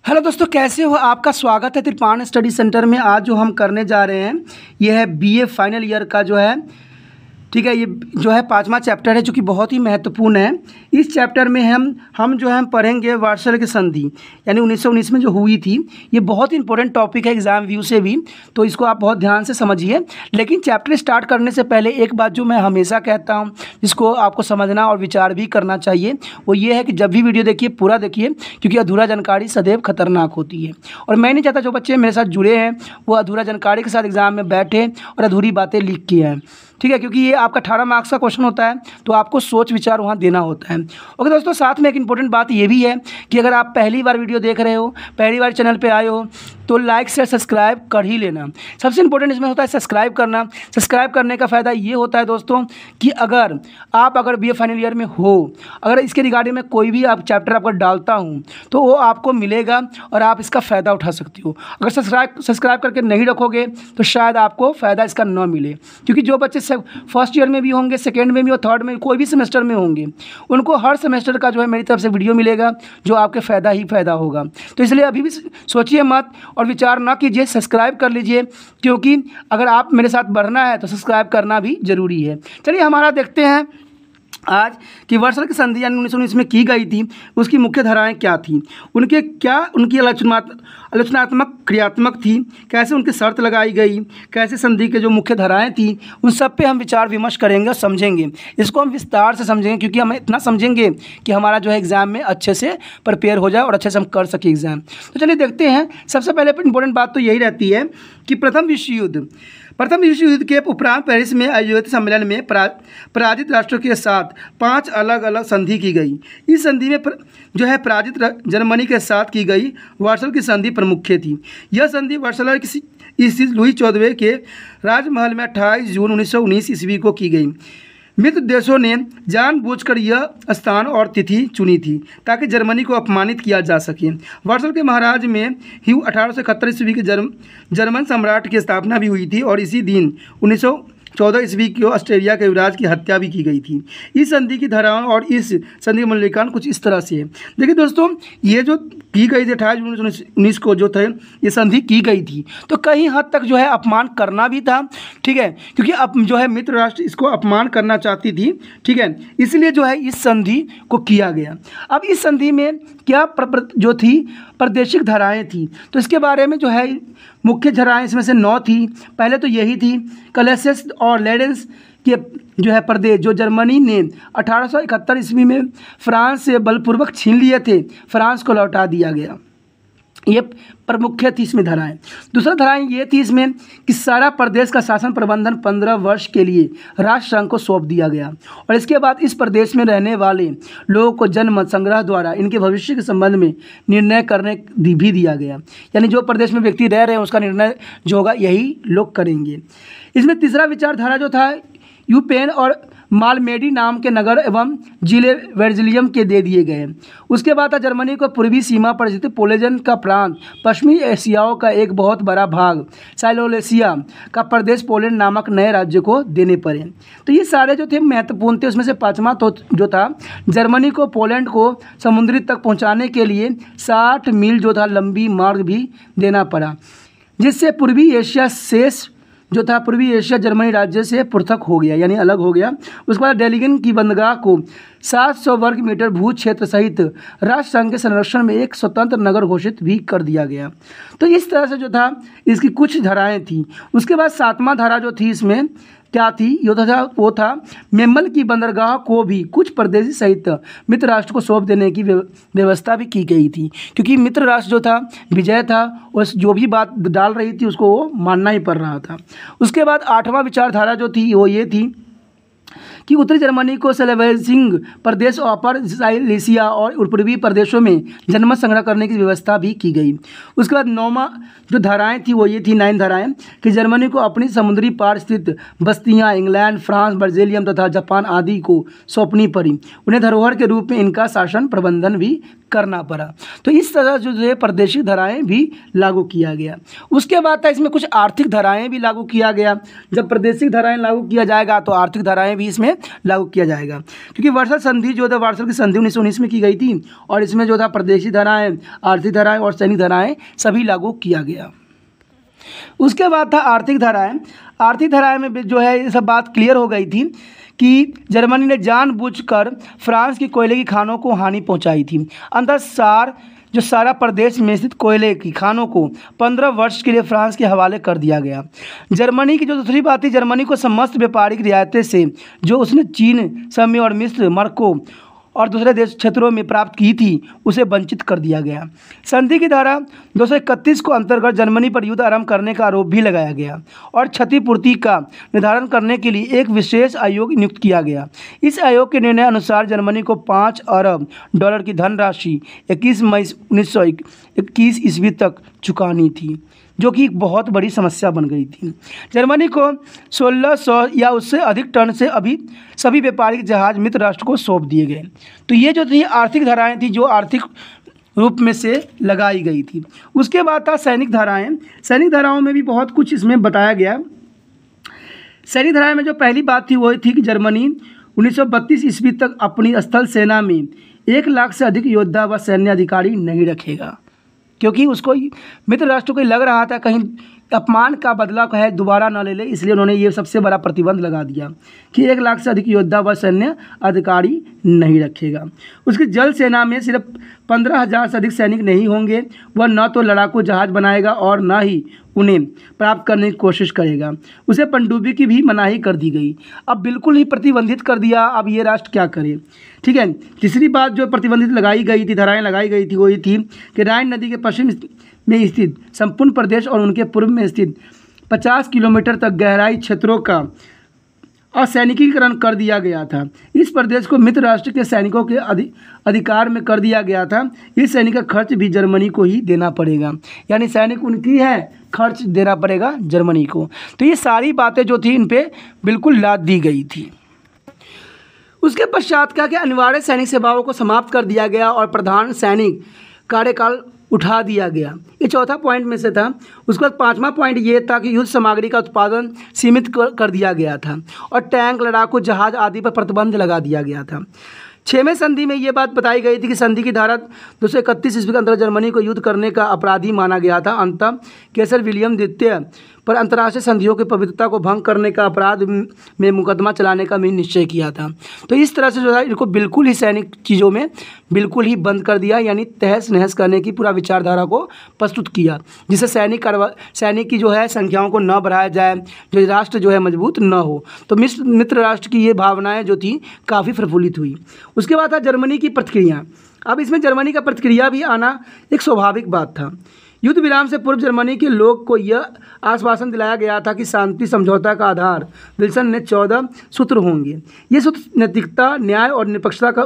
Hello दोस्तों, कैसे हो? आपका स्वागत है त्रिपाण स्टडी सेंटर में। आज जो हम करने जा रहे हैं ये है बीए फाइनल ईयर का जो है, ठीक है, ये जो है 5वां चैप्टर है जो कि बहुत ही महत्वपूर्ण है। इस चैप्टर में हम जो है हम पढ़ेंगे वार्सल की संधि, यानी 1919 में जो हुई थी। ये बहुत ही इंपॉर्टेंट टॉपिक है एग्जाम व्यू से भी, तो इसको आप बहुत ध्यान से समझिए। लेकिन चैप्टर स्टार्ट करने से पहले एक बात जो मैं हमेशा कहता हूँ, जिसको आपको समझना और विचार भी करना चाहिए, वो ये है कि जब भी वीडियो देखिए पूरा देखिए, क्योंकि अधूरा जानकारी सदैव खतरनाक होती है। और मैं नहीं चाहता जो बच्चे मेरे साथ जुड़े हैं वो अधूरा जानकारी के साथ एग्जाम में बैठे और अधूरी बातें लिख के आए, ठीक है, क्योंकि ये आपका 18 मार्क्स का क्वेश्चन होता है, तो आपको सोच विचार वहाँ देना होता है। ओके दोस्तों, साथ में एक इंपॉर्टेंट बात ये भी है कि अगर आप पहली बार वीडियो देख रहे हो, पहली बार चैनल पे आए हो, तो लाइक शेयर सब्सक्राइब कर ही लेना। सबसे इंपॉर्टेंट इसमें होता है सब्सक्राइब करना। सब्सक्राइब करने का फ़ायदा ये होता है दोस्तों कि अगर बीए फाइनल ईयर में हो, अगर इसके रिगार्डिंग में कोई भी आप चैप्टर आपको डालता हूँ तो वो आपको मिलेगा और आप इसका फ़ायदा उठा सकते हो। अगर सब्सक्राइब करके नहीं रखोगे तो शायद आपको फ़ायदा इसका न मिले, क्योंकि जो बच्चे फर्स्ट ईयर में भी होंगे, सेकेंड में भी और थर्ड में, कोई भी सेमेस्टर में होंगे, उनको हर सेमेस्टर का जो है मेरी तरफ से वीडियो मिलेगा जो आपके फ़ायदा ही फ़ायदा होगा। तो इसलिए अभी भी सोचिए मत और विचार ना कीजिए, सब्सक्राइब कर लीजिए, क्योंकि अगर आप मेरे साथ बढ़ना है तो सब्सक्राइब करना भी ज़रूरी है। चलिए हमारा देखते हैं आज कि वार्सल की संधि यानी 1919 में की गई थी, उसकी मुख्य धाराएं क्या थी, उनकी आलोचनात्मक क्रियात्मक थी, कैसे उनकी शर्त लगाई गई, कैसे संधि के जो मुख्य धाराएं थी उन सब पे हम विचार विमर्श करेंगे और समझेंगे। इसको हम विस्तार से समझेंगे, क्योंकि हम इतना समझेंगे कि हमारा जो है एग्ज़ाम में अच्छे से प्रिपेयर हो जाए और अच्छे से हम कर सकें एग्ज़ाम। तो चलिए देखते हैं। सबसे पहले इंपॉर्टेंट बात तो यही रहती है कि प्रथम विश्व युद्ध के उपरांत पेरिस में आयोजित सम्मेलन में पराजित राष्ट्रों के साथ 5 अलग अलग संधि की गई। इस संधि में जो है पराजित जर्मनी के साथ की गई वार्सल की संधि प्रमुख थी। यह संधि वार्सल स्थित लुई 14वें के राजमहल में 28 जून 1919 ईस्वी को की गई। मित्र देशों ने जानबूझकर यह स्थान और तिथि चुनी थी ताकि जर्मनी को अपमानित किया जा सके। वार्सल के महाराज में ही 1871 ईस्वी के जर्मन सम्राट की स्थापना भी हुई थी और इसी दिन 1914 ईस्वी को ऑस्ट्रेलिया के युवराज की हत्या भी की गई थी। इस संधि की धाराओं और इस संधि का मूल्यांकन कुछ इस तरह से है। देखिए दोस्तों, ये जो की गई थी 28 जून 1919 को जो थे ये संधि की गई थी, तो कहीं हद तक जो है अपमान करना भी था, ठीक है, क्योंकि अब जो है मित्र राष्ट्र इसको अपमान करना चाहती थी, ठीक है, इसलिए जो है इस संधि को किया गया। अब इस संधि में क्या जो थी प्रादेशिक धाराएं थी, तो इसके बारे में जो है मुख्य धाराएं इसमें से 9 थी। पहले तो यही थी, कलेसेस और लेडेंस के जो है प्रदेश जो जर्मनी ने 1871 ईस्वी में फ्रांस से बलपूर्वक छीन लिए थे, फ्रांस को लौटा दिया गया। ये प्रमुख थी इसमें धाराएं। दूसरा धाराएं ये थी इसमें कि सारा प्रदेश का शासन प्रबंधन 15 वर्ष के लिए राष्ट्रसंघ को सौंप दिया गया और इसके बाद इस प्रदेश में रहने वाले लोगों को जनमत संग्रह द्वारा इनके भविष्य के संबंध में निर्णय करने भी दिया गया। यानी जो प्रदेश में व्यक्ति रह रहे हैं उसका निर्णय जो होगा यही लोग करेंगे। इसमें तीसरा विचारधारा जो था यूपेन और मालमेडी नाम के नगर एवं जिले वर्जिलियम के दे दिए गए। उसके बाद था जर्मनी को पूर्वी सीमा पर स्थित पोलेजन का प्रांत, पश्चिमी एशियाओं का एक बहुत बड़ा भाग, साइलोलेसिया का प्रदेश पोलैंड नामक नए राज्य को देने पड़े। तो ये सारे जो थे महत्वपूर्ण थे। उसमें से 5वां तो जो था जर्मनी को पोलैंड को समुद्री तक पहुँचाने के लिए 60 मील जो था लंबी मार्ग भी देना पड़ा, जिससे पूर्वी एशिया जर्मनी राज्य से पृथक हो गया, यानी अलग हो गया। उसके बाद डेलिगन की बंदरगाह को 700 वर्ग मीटर भू क्षेत्र सहित राष्ट्रसंघ के संरक्षण में एक स्वतंत्र नगर घोषित भी कर दिया गया। तो इस तरह से जो था इसकी कुछ धाराएं थी। उसके बाद 7वां धारा जो थी इसमें क्या थी, वो था मेम्मल की बंदरगाह को भी कुछ प्रदेशी सहित मित्र राष्ट्र को सौंप देने की व्यवस्था भी की गई थी, क्योंकि मित्र राष्ट्र जो था विजय था और जो भी बात डाल रही थी उसको वो मानना ही पड़ रहा था। उसके बाद 8वां विचारधारा जो थी वो ये थी कि उत्तरी जर्मनी को सेलेवेसिंग प्रदेश और अपर साइलेसिया और पूर्वी प्रदेशों में जनमत संग्रह करने की व्यवस्था भी की गई। उसके बाद 9वां जो धाराएं थी वो ये थी 9 धाराएं कि जर्मनी को अपनी समुद्री पार स्थित बस्तियां इंग्लैंड, फ्रांस, बेल्जियम तथा जापान आदि को सौंपनी पड़ी। उन्हें धरोहर के रूप में इनका शासन प्रबंधन भी करना पड़ा। तो इस तरह जो है प्रादेशिक धाराएं भी लागू किया गया। उसके बाद था इसमें कुछ आर्थिक धाराएं भी लागू किया गया। जब प्रादेशिक धाराएं लागू किया जाएगा तो आर्थिक धाराएं भी इसमें लागू किया जाएगा, क्योंकि वर्सल संधि जो था, वार्सल की संधि 1919 में की गई थी और इसमें जो था प्रादेशिक धाराएं, आर्थिक धाराएं और सैनिक धाराएं सभी लागू किया गया। उसके बाद था आर्थिक धाराएं। आर्थिक धाराएं में जो है ये सब बात क्लियर हो गई थी कि जर्मनी ने जानबूझकर फ्रांस की कोयले की खानों को हानि पहुंचाई थी। अंततः सारा प्रदेश में स्थित कोयले की खानों को 15 वर्ष के लिए फ्रांस के हवाले कर दिया गया। जर्मनी की जो दूसरी बात थी, जर्मनी को समस्त व्यापारिक रियायतें से जो उसने चीन, समय और मिस्र, मरको और दूसरे देश क्षेत्रों में प्राप्त की थी उसे वंचित कर दिया गया। संधि की धारा 231 को अंतर्गत जर्मनी पर युद्ध आरंभ करने का आरोप भी लगाया गया और क्षतिपूर्ति का निर्धारण करने के लिए एक विशेष आयोग नियुक्त किया गया। इस आयोग के निर्णय अनुसार जर्मनी को 5 अरब डॉलर की धनराशि 21 मई 1921 ईस्वी तक चुकानी थी, जो कि एक बहुत बड़ी समस्या बन गई थी। जर्मनी को 1600 या उससे अधिक टन से सभी व्यापारिक जहाज मित्र राष्ट्र को सौंप दिए गए। तो ये जो थी आर्थिक धाराएं थी जो आर्थिक रूप में से लगाई गई थी। उसके बाद था सैनिक धाराएं। सैनिक धाराओं में भी बहुत कुछ इसमें बताया गया। सैनिक धाराएं में जो पहली बात थी वो थी कि जर्मनी 1932 ईस्वी तक अपनी स्थल सेना में 1 लाख से अधिक योद्धा व सैन्य अधिकारी नहीं रखेगा, क्योंकि उसको मित्र राष्ट्र को लग रहा था कहीं अपमान का बदला है दोबारा न ले ले, इसलिए उन्होंने ये सबसे बड़ा प्रतिबंध लगा दिया कि 1 लाख से अधिक योद्धा व सैन्य अधिकारी नहीं रखेगा। उसकी जल सेना में सिर्फ 15,000 से अधिक सैनिक नहीं होंगे। वह न तो लड़ाकू जहाज बनाएगा और न ही उन्हें प्राप्त करने की कोशिश करेगा। उसे पनडुब्बी की भी मनाही कर दी गई। अब बिल्कुल ही प्रतिबंधित कर दिया। अब ये राष्ट्र क्या करे? ठीक है। तीसरी बात जो प्रतिबंधित लगाई गई थी, धाराएं लगाई गई थी, वही थी कि राइन नदी के पश्चिम में स्थित संपूर्ण प्रदेश और उनके पूर्व में स्थित 50 किलोमीटर तक गहराई क्षेत्रों का असैनिकीकरण कर दिया गया था। इस प्रदेश को मित्र राष्ट्र के सैनिकों के अधिकार में कर दिया गया था। इस सैनिक का खर्च भी जर्मनी को ही देना पड़ेगा, यानी सैनिक उनकी है, खर्च देना पड़ेगा जर्मनी को। तो ये सारी बातें जो थी इन पे बिल्कुल लाद दी गई थी। उसके पश्चात क्या कि अनिवार्य सैनिक सेवाओं को समाप्त कर दिया गया और प्रधान सैनिक कार्यकाल उठा दिया गया। ये चौथा पॉइंट में से था। उसके बाद 5वां पॉइंट ये था कि युद्ध सामग्री का उत्पादन सीमित कर दिया गया था और टैंक, लड़ाकू जहाज आदि पर प्रतिबंध लगा दिया गया था। 6वें संधि में ये बात बताई गई थी कि संधि की धारा 231 ईस्वी के अंतर्गत जर्मनी को युद्ध करने का अपराधी माना गया था। अंततः केसर विलियम द्वितीय पर अंतर्राष्ट्रीय संधियों की पवित्रता को भंग करने का अपराध में मुकदमा चलाने का भी निश्चय किया था। तो इस तरह से जो है इनको बिल्कुल ही सैनिक चीज़ों में बिल्कुल ही बंद कर दिया, यानी तहस नहस करने की पूरा विचारधारा को प्रस्तुत किया, जिससे सैनिक की जो है संख्याओं को न बढ़ाया जाए, जो राष्ट्र जो है मजबूत न हो। तो मित्र राष्ट्र की ये भावनाएं जो थी काफ़ी प्रफुल्लित हुई। उसके बाद था जर्मनी की प्रतिक्रिया। अब इसमें जर्मनी का प्रतिक्रिया भी आना एक स्वाभाविक बात था। युद्ध विराम से पूर्व जर्मनी के लोग को यह आश्वासन दिलाया गया था कि शांति समझौता का आधार विल्सन ने 14 सूत्र होंगे। ये सूत्र नैतिकता, न्याय और निष्पक्षता का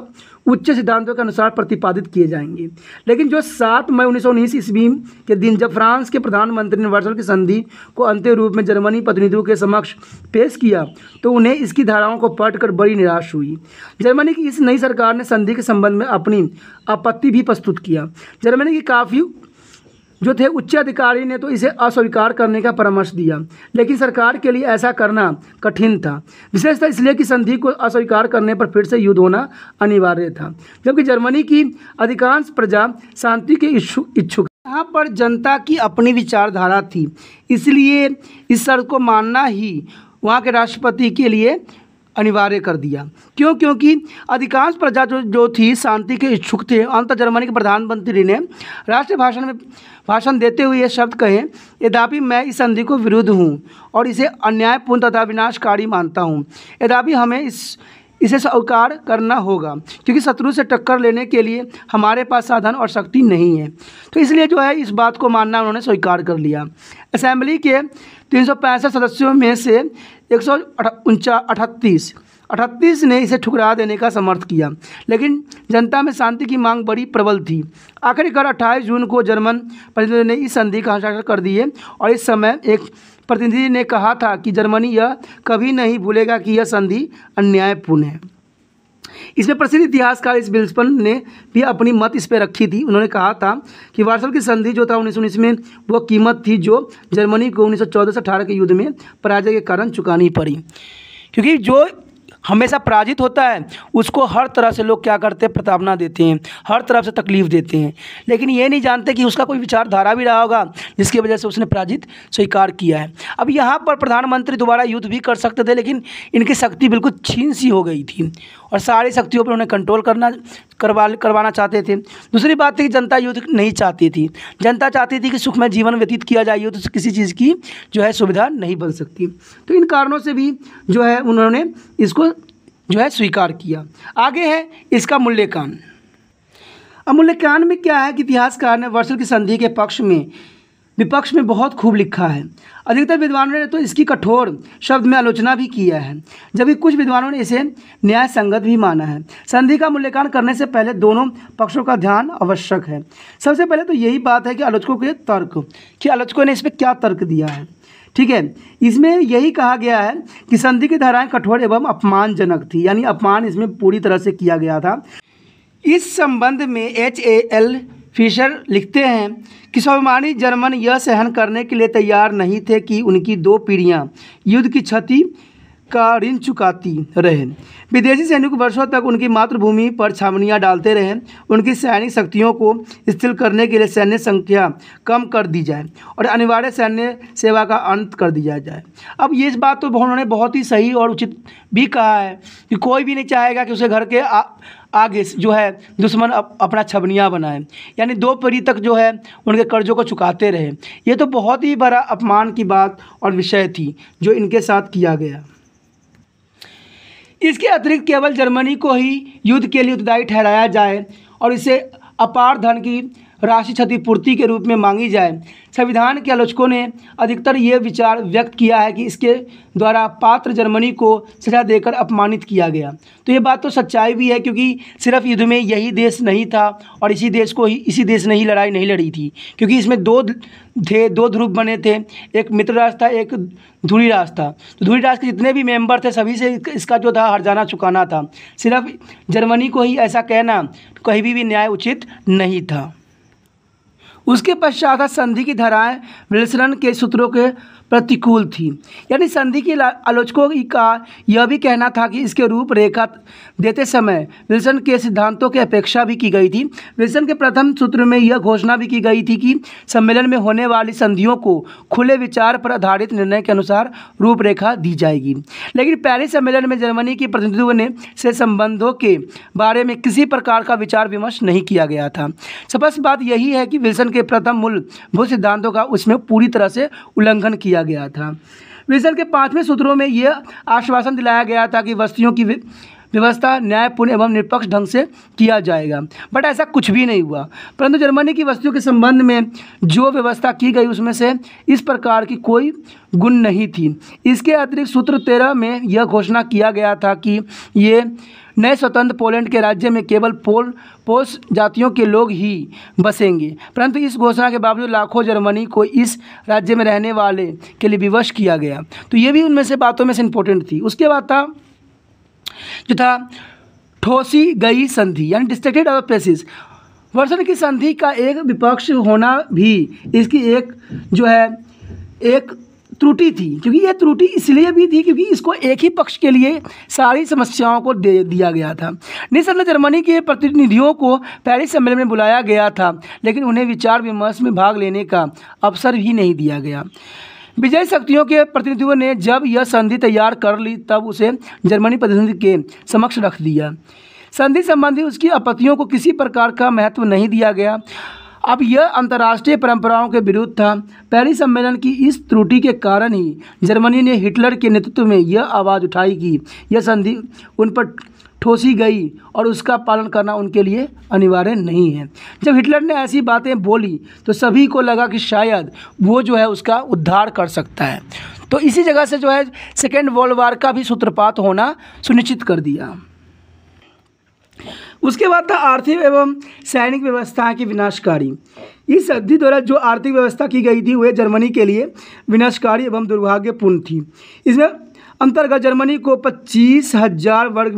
उच्च सिद्धांतों के अनुसार प्रतिपादित किए जाएंगे। लेकिन जो 7 मई 1919 ईस्वी के दिन जब फ्रांस के प्रधानमंत्री ने वर्सल की संधि को अंतिम रूप में जर्मनी प्रतिनिधियों के समक्ष पेश किया तो उन्हें इसकी धाराओं को पढ़कर बड़ी निराश हुई। जर्मनी की इस नई सरकार ने संधि के संबंध में अपनी आपत्ति भी प्रस्तुत किया। जर्मनी की काफ़ी जो थे उच्च अधिकारी ने तो इसे अस्वीकार करने का परामर्श दिया, लेकिन सरकार के लिए ऐसा करना कठिन था, विशेषतः इसलिए कि संधि को अस्वीकार करने पर फिर से युद्ध होना अनिवार्य था, जबकि जर्मनी की अधिकांश प्रजा शांति के इच्छुक। यहाँ पर जनता की अपनी विचारधारा थी, इसलिए इस शर्त को मानना ही वहाँ के राष्ट्रपति के लिए अनिवार्य कर दिया। क्योंकि अधिकांश प्रजा जो थी शांति के इच्छुक थे। अंत जर्मनी के प्रधानमंत्री ने राष्ट्रीय भाषण देते हुए ये शब्द कहे, यद्यपि मैं इस संधि को विरुद्ध हूँ और इसे अन्यायपूर्ण तथा विनाशकारी मानता हूँ, यद्यपि हमें इसे स्वीकार करना होगा, क्योंकि शत्रु से टक्कर लेने के लिए हमारे पास साधन और शक्ति नहीं है। तो इसलिए जो है इस बात को मानना उन्होंने स्वीकार कर लिया। असेंबली के 365 सदस्यों में से 138 ने इसे ठुकरा देने का समर्थन किया, लेकिन जनता में शांति की मांग बड़ी प्रबल थी। आखिरकार 28 जून को जर्मन प्रतिनिधियों ने इस संधि का हस्ताक्षर कर दिए और इस समय एक प्रतिनिधि ने कहा था कि जर्मनी यह कभी नहीं भूलेगा कि यह संधि अन्यायपूर्ण है। इसमें प्रसिद्ध इतिहासकार इस बिल्सपन ने भी अपनी मत इस पर रखी थी। उन्होंने कहा था कि वार्सल की संधि जो था 1919 में वो कीमत थी जो जर्मनी को 1914 से 18 के युद्ध में पराजय के कारण चुकानी पड़ी, क्योंकि जो हमेशा पराजित होता है उसको हर तरह से लोग क्या करते हैं, प्रताड़ना देते हैं, हर तरफ से तकलीफ देते हैं, लेकिन ये नहीं जानते कि उसका कोई विचारधारा भी रहा होगा जिसकी वजह से उसने पराजित स्वीकार किया है। अब यहाँ पर प्रधानमंत्री दोबारा युद्ध भी कर सकते थे, लेकिन इनकी शक्ति बिल्कुल छीन सी हो गई थी और सारी शक्तियों पर उन्हें कंट्रोल करवाना चाहते थे। दूसरी बात थी कि जनता युद्ध नहीं चाहती थी। जनता चाहती थी कि सुखमय जीवन व्यतीत किया जाए, युद्ध से किसी चीज़ की जो है सुविधा नहीं बन सकती। तो इन कारणों से भी जो है उन्होंने इसको जो है स्वीकार किया। आगे है इसका मूल्यांकन। अब मूल्यांकन में क्या है कि इतिहासकार ने वर्सल की संधि के विपक्ष में बहुत खूब लिखा है। अधिकतर विद्वानों ने तो इसकी कठोर शब्द में आलोचना भी किया है, जबकि कुछ विद्वानों ने इसे न्याय संगत भी माना है। संधि का मूल्यांकन करने से पहले दोनों पक्षों का ध्यान आवश्यक है। सबसे पहले तो यही बात है कि आलोचकों ने इस पर क्या तर्क दिया है। ठीक है, इसमें यही कहा गया है कि संधि की धाराएं कठोर एवं अपमानजनक थी, यानी अपमान इसमें पूरी तरह से किया गया था। इस संबंध में H.A.L. फिशर लिखते हैं कि स्वाभिमानी जर्मन यह सहन करने के लिए तैयार नहीं थे कि उनकी 2 पीढ़ियां युद्ध की क्षति का ऋण चुकाती रहे। विदेशी सैनिक वर्षों तक उनकी मातृभूमि पर छावनियां डालते रहे। उनकी सैनिक शक्तियों को स्थिर करने के लिए सैन्य संख्या कम कर दी जाए और अनिवार्य सैन्य सेवा का अंत कर दिया जाए। अब ये इस बात तो उन्होंने बहुत ही सही और उचित भी कहा है कि कोई भी नहीं चाहेगा कि उसे घर के आगे जो है दुश्मन अपना छबनिया बनाए, यानी 2 पीढ़ी तक जो है उनके कर्जों को चुकाते रहे। ये तो बहुत ही बड़ा अपमान की बात और विषय थी जो इनके साथ किया गया। इसके अतिरिक्त केवल जर्मनी को ही युद्ध के लिए उत्तरदायी ठहराया जाए और इसे अपार धन की राशि क्षतिपूर्ति के रूप में मांगी जाए। संविधान के आलोचकों ने अधिकतर ये विचार व्यक्त किया है कि इसके द्वारा पात्र जर्मनी को सजा देकर अपमानित किया गया। तो ये बात तो सच्चाई भी है, क्योंकि सिर्फ युद्ध में यही देश नहीं था और इसी देश ने ही लड़ाई नहीं लड़ी थी, क्योंकि इसमें 2 ध्रुव बने थे, एक मित्र राष्ट्र था, एक ध्रुवी राष्ट्र था। तो ध्रुवी राष्ट्र के जितने भी मेंबर थे सभी से इसका जो था हर्जाना चुकाना था। सिर्फ जर्मनी को ही ऐसा कहना कहीं भी न्याय उचित नहीं था। उसके पश्चात संधि की धाराएं विल्सन के सूत्रों के प्रतिकूल थी, यानी संधि के आलोचकों का यह भी कहना था कि इसके रूपरेखा देते समय विल्सन के सिद्धांतों की अपेक्षा भी की गई थी। विल्सन के प्रथम सूत्र में यह घोषणा भी की गई थी कि सम्मेलन में होने वाली संधियों को खुले विचार पर आधारित निर्णय के अनुसार रूपरेखा दी जाएगी। लेकिन पेरिस सम्मेलन में जर्मनी के प्रतिनिधियों ने से संबंधों के बारे में किसी प्रकार का विचार विमर्श नहीं किया गया था। स्पष्ट बात यही है कि विल्सन के प्रथम मूलभूत सिद्धांतों का उसमें पूरी तरह से उल्लंघन किया गया था। विल्सन के 5वें सूत्रों में यह आश्वासन दिलाया गया था कि वस्तुओं की व्यवस्था न्यायपूर्ण एवं निष्पक्ष ढंग से किया जाएगा, बट ऐसा कुछ भी नहीं हुआ। परंतु जर्मनी की वस्तुओं के संबंध में जो व्यवस्था की गई उसमें से इस प्रकार की कोई गुण नहीं थी। इसके अतिरिक्त सूत्र 13 में यह घोषणा किया गया था कि ये नए स्वतंत्र पोलैंड के राज्य में केवल पोल्स जातियों के लोग ही बसेंगे। परंतु इस घोषणा के बावजूद लाखों जर्मनी को इस राज्य में रहने वाले के लिए विवश किया गया। तो ये भी उनमें से बातों में से इम्पोर्टेंट थी। उसके बाद था ठोसी गई संधि, यानी डिस्ट्रक्टेड ऑफ प्लेसेस। वर्सन की संधि का एक विपक्ष होना भी इसकी एक त्रुटि थी, क्योंकि यह त्रुटि इसलिए भी थी क्योंकि इसको एक ही पक्ष के लिए सारी समस्याओं को दे दिया गया था। निसंदेह जर्मनी के प्रतिनिधियों को पेरिस सम्मेलन में बुलाया गया था, लेकिन उन्हें विचार विमर्श में भाग लेने का अवसर भी नहीं दिया गया। विजयी शक्तियों के प्रतिनिधियों ने जब यह संधि तैयार कर ली तब उसे जर्मनी प्रतिनिधि के समक्ष रख दिया। संधि संबंधी उसकी आपत्तियों को किसी प्रकार का महत्व नहीं दिया गया। अब यह अंतर्राष्ट्रीय परंपराओं के विरुद्ध था। पेरिस सम्मेलन की इस त्रुटि के कारण ही जर्मनी ने हिटलर के नेतृत्व में यह आवाज़ उठाई कि यह संधि उन पर ठोसी गई और उसका पालन करना उनके लिए अनिवार्य नहीं है। जब हिटलर ने ऐसी बातें बोली तो सभी को लगा कि शायद वो जो है उसका उद्धार कर सकता है। तो इसी जगह से जो है सेकेंड वर्ल्ड वार का भी सूत्रपात होना सुनिश्चित कर दिया। उसके बाद था आर्थिक एवं सैनिक व्यवस्था की विनाशकारी। इस संधि द्वारा जो आर्थिक व्यवस्था की गई थी वह जर्मनी के लिए विनाशकारी एवं दुर्भाग्यपूर्ण थी। इसमें अंतर्गत जर्मनी को 25,000 वर्ग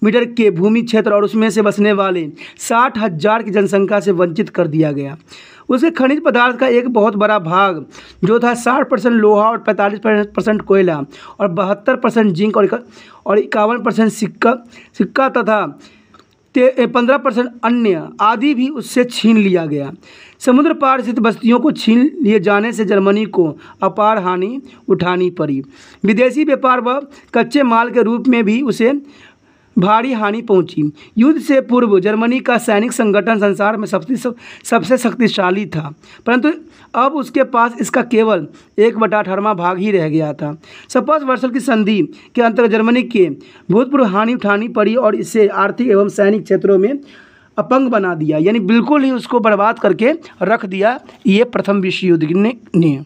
मीटर के भूमि क्षेत्र और उसमें से बसने वाले 60,000 की जनसंख्या से वंचित कर दिया गया। उसके खनिज पदार्थ का एक बहुत बड़ा भाग जो था 60% लोहा और 45% कोयला और 72% जिंक और 51% सिक्का तथा 15% अन्य आदि भी उससे छीन लिया गया। समुद्र पार स्थित बस्तियों को छीन लिए जाने से जर्मनी को अपार हानि उठानी पड़ी। विदेशी व्यापार व कच्चे माल के रूप में भी उसे भारी हानि पहुंची। युद्ध से पूर्व जर्मनी का सैनिक संगठन संसार में सबसे शक्तिशाली था, परंतु अब उसके पास इसका केवल 1/18वां भाग ही रह गया था। स्पष्ट वर्सल की संधि के अंतर्गत जर्मनी के भूतपूर्व हानि उठानी पड़ी और इसे आर्थिक एवं सैनिक क्षेत्रों में अपंग बना दिया, यानी बिल्कुल ही उसको बर्बाद करके रख दिया ये प्रथम विश्व युद्ध ने।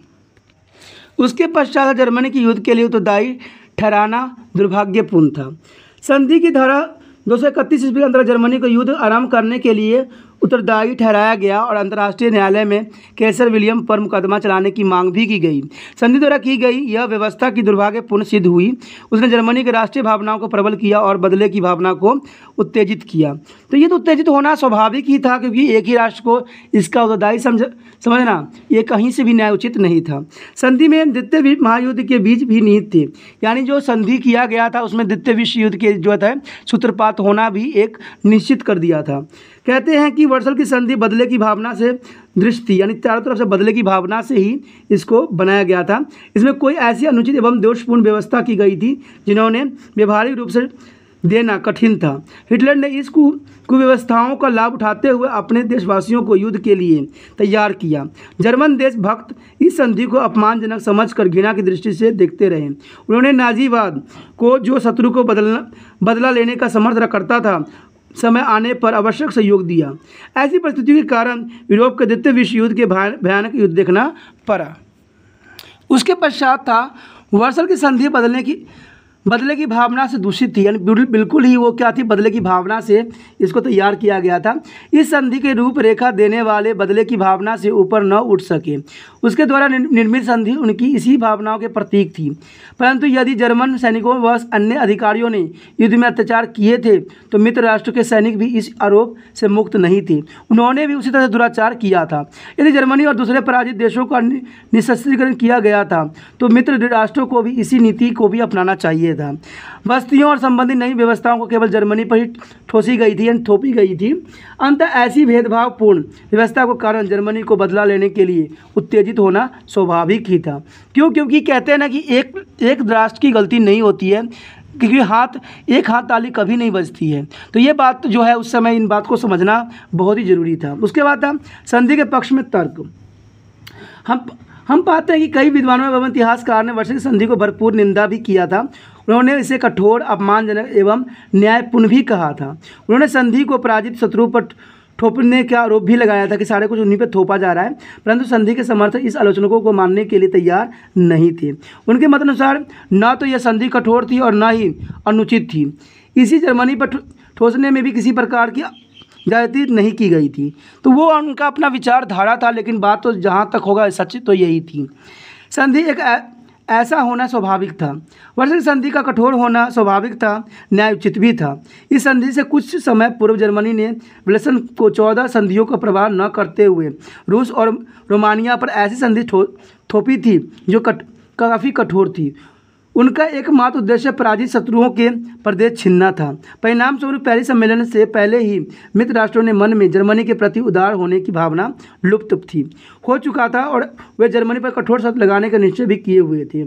उसके पश्चात जर्मनी के युद्ध के लिए उत्तरदायी ठहराना दुर्भाग्यपूर्ण था। संधि की धारा 231 ईस्वी के अंतर्गत जर्मनी को युद्ध आरंभ करने के लिए उत्तरदायी ठहराया गया और अंतर्राष्ट्रीय न्यायालय में कैसर विलियम पर मुकदमा चलाने की मांग भी की गई। संधि द्वारा की गई यह व्यवस्था की दुर्भाग्यपूर्ण सिद्ध हुई। उसने जर्मनी की राष्ट्रीय भावनाओं को प्रबल किया और बदले की भावना को उत्तेजित किया। तो ये तो उत्तेजित होना स्वाभाविक ही था, क्योंकि एक ही राष्ट्र को इसका उत्तरदायी समझना ये कहीं से भी न्यायोचित नहीं था। संधि में द्वितीय महायुद्ध के बीच भी निहित थे, यानी जो संधि किया गया था उसमें द्वितीय विश्व युद्ध के जो है सूत्रपात होना भी एक निश्चित कर दिया था। कहते हैं कि वर्सल की संधि बदले की भावना से दृष्ट थी, यानी चारों तरफ से बदले की भावना से ही इसको बनाया गया था। इसमें कोई ऐसी अनुचित एवं दोषपूर्ण व्यवस्था की गई थी जिन्होंने व्यवहारिक रूप से देना कठिन था। हिटलर ने इस कुव्यवस्थाओं का लाभ उठाते हुए अपने देशवासियों को युद्ध के लिए तैयार किया। जर्मन देशभक्त इस संधि को अपमानजनक समझकर घृणा की दृष्टि से देखते रहे। उन्होंने नाजीवाद को, जो शत्रु को बदला लेने का समर्थन करता था, समय आने पर आवश्यक सहयोग दिया। ऐसी परिस्थितियों के कारण यूरोप के द्वितीय विश्व युद्ध के भयानक युद्ध देखना पड़ा। उसके पश्चात था वर्सल की संधि बदले की भावना से दूषित थी, यानी बिल्कुल ही वो क्या थी, बदले की भावना से इसको तैयार किया गया था। इस संधि के रूपरेखा देने वाले बदले की भावना से ऊपर न उठ सके। उसके द्वारा निर्मित संधि उनकी इसी भावनाओं के प्रतीक थी। परंतु यदि जर्मन सैनिकों व अन्य अधिकारियों ने युद्ध में अत्याचार किए थे तो मित्र राष्ट्र के सैनिक भी इस आरोप से मुक्त नहीं थे। उन्होंने भी उसी तरह दुराचार किया था। यदि जर्मनी और दूसरे पराजित देशों का निशस्त्रीकरण किया गया था तो मित्र राष्ट्रों को भी इसी नीति को भी अपनाना चाहिए था। बस्तियों और संबंधित नई व्यवस्थाओं को केवल जर्मनी पर ही ठोसी गई थी, यानी थोपी गई थी। अंततः ऐसी भेदभावपूर्ण व्यवस्था को कारण जर्मनी को बदला लेने के लिए उत्तेजित होना स्वाभाविक ही था। क्योंकि कहते हैं ना कि एक राष्ट्र की गलती नहीं होती है, क्योंकि एक हाथ ताली कभी नहीं बजती है। तो ये बात जो है उस समय इन बात को समझना बहुत ही जरूरी था। उसके बाद था संधि के पक्ष में तर्क। हम पाते हैं कि कई विद्वानों एवं इतिहासकार ने वर्सल की संधि को भरपूर निंदा भी किया था। उन्होंने इसे कठोर, अपमानजनक एवं न्यायपूर्ण भी कहा था। उन्होंने संधि को पराजित शत्रु पर थोपने का आरोप भी लगाया था कि सारे कुछ उन्हीं पर थोपा जा रहा है, परंतु संधि के समर्थक इस आलोचकों को मानने के लिए तैयार नहीं थे। उनके मत अनुसार न तो यह संधि कठोर थी और न ही अनुचित थी। इसी जर्मनी पर ठोसने में भी किसी प्रकार की ज्यादती नहीं की गई थी। तो वो उनका अपना विचारधारा था, लेकिन बात तो जहाँ तक होगा सच तो यही थी। संधि एक ऐसा होना स्वाभाविक था। वर्सल की संधि का कठोर होना स्वाभाविक था, न्यायोचित भी था। इस संधि से कुछ समय पूर्व जर्मनी ने विल्सन को 14 संधियों का प्रभाव न करते हुए रूस और रोमानिया पर ऐसी संधि थोपी थी जो काफ़ी कठोर थी। उनका एकमात्र उद्देश्य पराजित शत्रुओं के प्रदेश छीनना था। परिणाम स्वरूप पेरिस सम्मेलन से पहले ही मित्र राष्ट्रों ने मन में जर्मनी के प्रति उदार होने की भावना लुप्त हो चुका था और वे जर्मनी पर कठोर शर्त लगाने का निश्चय भी किए हुए थे,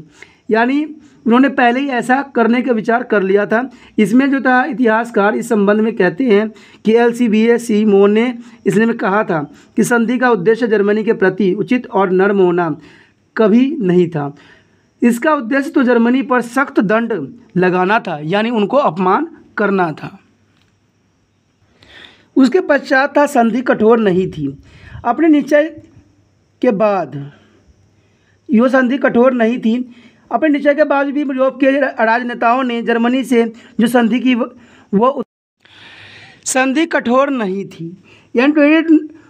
यानी उन्होंने पहले ही ऐसा करने का विचार कर लिया था। इसमें जो था इतिहासकार इस संबंध में कहते हैं कि LCBA सीमोन ने इसने में कहा था कि संधि का उद्देश्य जर्मनी के प्रति उचित और नर्म होना कभी नहीं था। इसका उद्देश्य तो जर्मनी पर सख्त दंड लगाना था, यानी उनको अपमान करना था। उसके पश्चात था संधि कठोर नहीं थी। अपने निश्चय के बाद यह संधि कठोर नहीं थी। अपने निश्चय के बाद भी यूरोप के राजनेताओं ने जर्मनी से जो संधि की वो संधि कठोर नहीं थी, यानी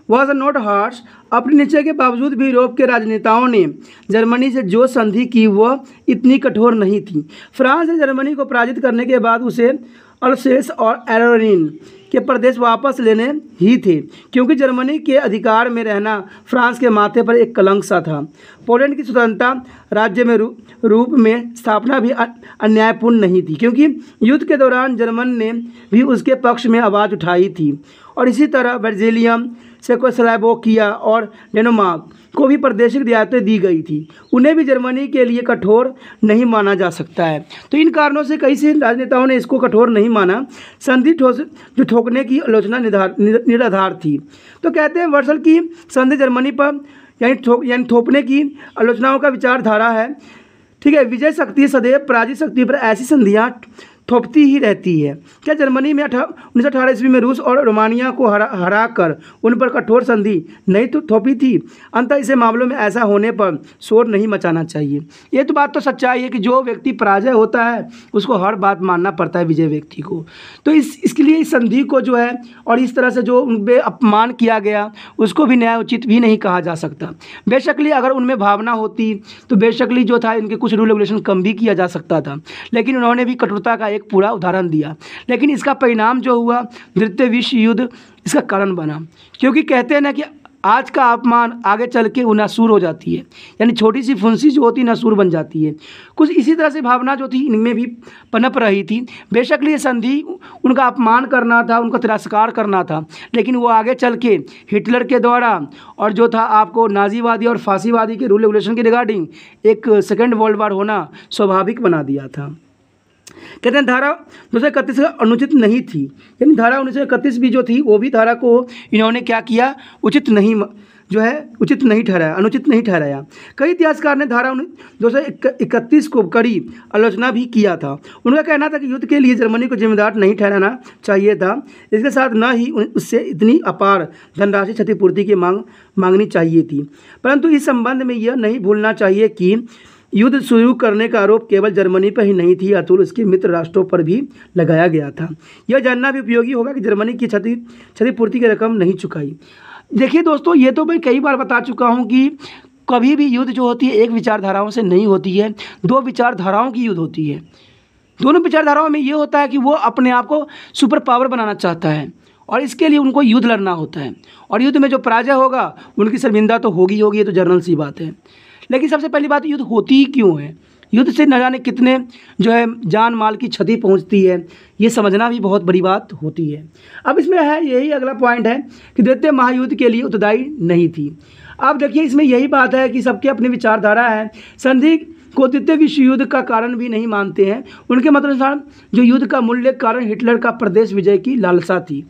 वॉज नॉट हार्श। अपने निश्चय के बावजूद भी यूरोप के राजनेताओं ने जर्मनी से जो संधि की वह इतनी कठोर नहीं थी। फ्रांस ने जर्मनी को पराजित करने के बाद उसे अल्सेस और एरोनिन के प्रदेश वापस लेने ही थे, क्योंकि जर्मनी के अधिकार में रहना फ्रांस के माथे पर एक कलंक सा था। पोलैंड की स्वतंत्रता राज्य में रूप में स्थापना भी अन्यायपूर्ण नहीं थी, क्योंकि युद्ध के दौरान जर्मन ने भी उसके पक्ष में आवाज़ उठाई थी। और इसी तरह बेल्जियम, चेकोस्लोवाकिया और डेनमार्क को भी प्रादेशिक रियायतें दी गई थी। उन्हें भी जर्मनी के लिए कठोर नहीं माना जा सकता है। तो इन कारणों से कई से राजनेताओं ने इसको कठोर नहीं माना। संधि जो ठोकने की आलोचना निराधार थी। तो कहते हैं वर्सल की संधि जर्मनी पर यानी थोपने की आलोचनाओं का विचारधारा है। ठीक है, विजय शक्ति सदैव पराजित शक्ति पर ऐसी संधियाँ थोपती ही रहती है। क्या जर्मनी में 1918 ईस्वी में रूस और रोमानिया को हरा कर उन पर कठोर संधि नहीं तो थोपी थी? अंततः इसे मामलों में ऐसा होने पर शोर नहीं मचाना चाहिए। ये तो बात तो सच्चाई है कि जो व्यक्ति पराजय होता है उसको हर बात मानना पड़ता है विजय व्यक्ति को। तो इसके लिए इस संधि को जो है और इस तरह से जो उन पर अपमान किया गया उसको भी न्याय उचित भी नहीं कहा जा सकता। बेशकली अगर उनमें भावना होती तो बेशकली जो था इनके कुछ रूल रेगुलेशन कम भी किया जा सकता था, लेकिन उन्होंने भी कठोरता का एक पूरा उदाहरण दिया। लेकिन इसका परिणाम जो हुआ द्वितीय विश्व युद्ध इसका कारण बना, क्योंकि कहते हैं ना कि आज का अपमान आगे चल के नसूर हो जाती है, यानी छोटी सी फुंसी जो होती है नसूर बन जाती है। कुछ इसी तरह से भावना जो थी इनमें भी पनप रही थी। बेशक ये संधि उनका अपमान करना था, उनका तिरस्कार करना था, लेकिन वो आगे चल के हिटलर के द्वारा और जो था आपको नाजीवादी और फांसीवादी के रूल रेगुलेशन के रिगार्डिंग एक सेकेंड वर्ल्ड वार होना स्वाभाविक बना दिया था। कहते हैं धारा 1931 अनुचित नहीं थी, यानी धारा 1931 भी जो थी वो भी धारा को इन्होंने क्या किया, उचित नहीं ठहराया, अनुचित नहीं ठहराया। कई इतिहासकार ने धारा 231 को कड़ी आलोचना भी किया था। उनका कहना था कि युद्ध के लिए जर्मनी को जिम्मेदार नहीं ठहराना चाहिए था। इसके साथ न ही उससे इतनी अपार धनराशि क्षतिपूर्ति की मांगनी चाहिए थी। परंतु इस संबंध में यह नहीं भूलना चाहिए कि युद्ध शुरू करने का आरोप केवल जर्मनी पर ही नहीं थी, अतुल उसके मित्र राष्ट्रों पर भी लगाया गया था। यह जानना भी उपयोगी होगा कि जर्मनी की क्षतिपूर्ति की रकम नहीं चुकाई। देखिए दोस्तों, ये तो मैं कई बार बता चुका हूँ कि कभी भी युद्ध जो होती है एक विचारधाराओं से नहीं होती है, दो विचारधाराओं की युद्ध होती है। दोनों विचारधाराओं में ये होता है कि वो अपने आप को सुपर पावर बनाना चाहता है और इसके लिए उनको युद्ध लड़ना होता है, और युद्ध में जो पराजय होगा उनकी शर्मिंदा तो होगी, ये तो जनरल सी बात है। लेकिन सबसे पहली बात, युद्ध होती ही क्यों है? युद्ध से न जाने कितने जो है जान माल की क्षति पहुंचती है, ये समझना भी बहुत बड़ी बात होती है। अब इसमें है यही अगला पॉइंट है कि द्वितीय महायुद्ध के लिए उत्तरदायी नहीं थी। अब देखिए इसमें यही बात है कि सबके अपनी विचारधारा है। संधि को द्वितीय विश्व युद्ध का कारण भी नहीं मानते हैं। उनके मत अनुसार जो युद्ध का मूल्य कारण हिटलर का प्रदेश विजय की लालसा थी।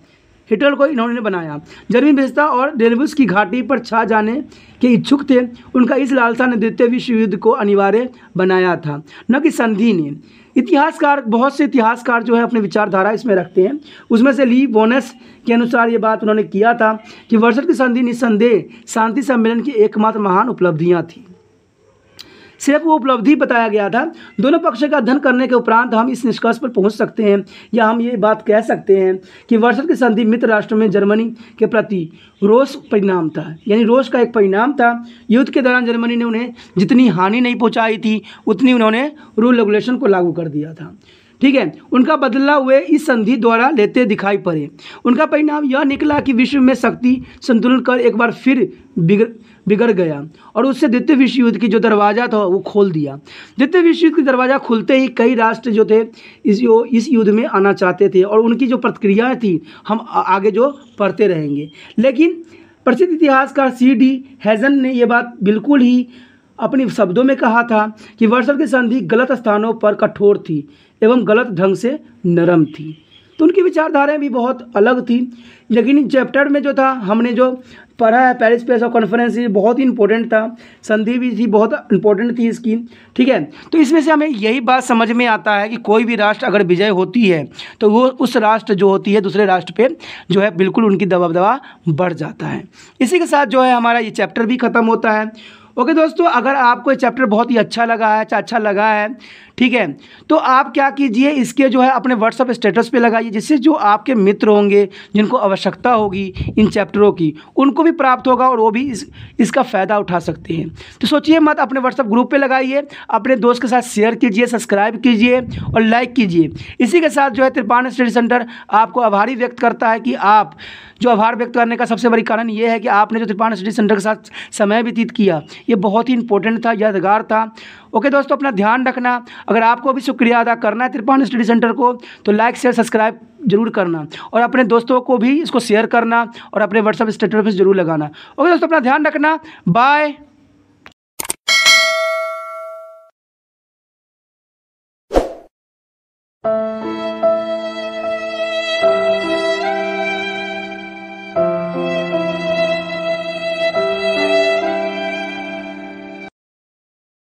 हिटलर को इन्होंने बनाया, जर्मनी विशेषता और डेल्बुस की घाटी पर छा जाने के इच्छुक थे। उनका इस लालसा ने द्वितीय विश्व युद्ध को अनिवार्य बनाया था, न कि संधि ने। इतिहासकार, बहुत से इतिहासकार जो है अपने विचारधारा इसमें रखते हैं। उसमें से ली बोनस के अनुसार ये बात उन्होंने किया था कि वर्सल की संधि निस्संदेह शांति सम्मेलन की एकमात्र महान उपलब्धियाँ थी। सिर्फ वो उपलब्धि बताया गया था। दोनों पक्ष का अध्ययन करने के उपरांत हम इस निष्कर्ष पर पहुंच सकते हैं, या हम ये बात कह सकते हैं कि वर्सल की संधि मित्र राष्ट्र में जर्मनी के प्रति रोष परिणाम था, यानी रोष का एक परिणाम था। युद्ध के दौरान जर्मनी ने उन्हें जितनी हानि नहीं पहुंचाई थी उतनी उन्होंने रूल रेगुलेशन को लागू कर दिया था। ठीक है, उनका बदला हुए इस संधि द्वारा लेते दिखाई पड़े। उनका परिणाम यह निकला कि विश्व में शक्ति संतुलन कर एक बार फिर बिगड़ गया, और उससे द्वितीय विश्व युद्ध की जो दरवाज़ा था वो खोल दिया। द्वितीय विश्व युद्ध की दरवाज़ा खुलते ही कई राष्ट्र जो थे इस युद्ध में आना चाहते थे, और उनकी जो प्रतिक्रियाएँ थी हम आगे जो पढ़ते रहेंगे। लेकिन प्रसिद्ध इतिहासकार C.D. हेजन ने ये बात बिल्कुल ही अपने शब्दों में कहा था कि वर्सल की संधि गलत स्थानों पर कठोर थी एवं गलत ढंग से नरम थी। तो उनकी विचारधाराएं भी बहुत अलग थी। लेकिन इस चैप्टर में जो था हमने जो पढ़ा है पेरिस पेस ऑफ कॉन्फ्रेंस, ये बहुत ही इंपॉर्टेंट था। संधि भी थी, बहुत इंपॉर्टेंट थी इसकी। ठीक है, तो इसमें से हमें यही बात समझ में आता है कि कोई भी राष्ट्र अगर विजय होती है तो वो उस राष्ट्र जो होती है दूसरे राष्ट्र पे जो है बिल्कुल उनकी दबदबा बढ़ जाता है। इसी के साथ जो है हमारा ये चैप्टर भी ख़त्म होता है। ओके दोस्तों, अगर आपको ये चैप्टर बहुत ही अच्छा लगा है, ठीक है। तो आप क्या कीजिए, इसके जो है अपने व्हाट्सअप स्टेटस पे लगाइए, जिससे जो आपके मित्र होंगे जिनको आवश्यकता होगी इन चैप्टरों की, उनको भी प्राप्त होगा और वो भी इसका फ़ायदा उठा सकते हैं। तो सोचिए मत, अपने व्हाट्सअप ग्रुप पे लगाइए, अपने दोस्त के साथ शेयर कीजिए, सब्सक्राइब कीजिए और लाइक कीजिए। इसी के साथ जो है त्रिपाण स्टडी सेंटर आपको आभारी व्यक्त करता है कि आप जो आभार व्यक्त करने का सबसे बड़ी कारण ये है कि आपने जो त्रिपाण स्टडी सेंटर के साथ समय व्यतीत किया, ये बहुत ही इंपॉर्टेंट था, यादगार था। ओके दोस्तों, अपना ध्यान रखना। अगर आपको भी शुक्रिया अदा करना है त्रिपाण स्टडी सेंटर को, तो लाइक शेयर सब्सक्राइब जरूर करना और अपने दोस्तों को भी इसको शेयर करना और अपने व्हाट्सएप स्टेटस पर जरूर लगाना। ओके दोस्तों, अपना ध्यान रखना। बाय।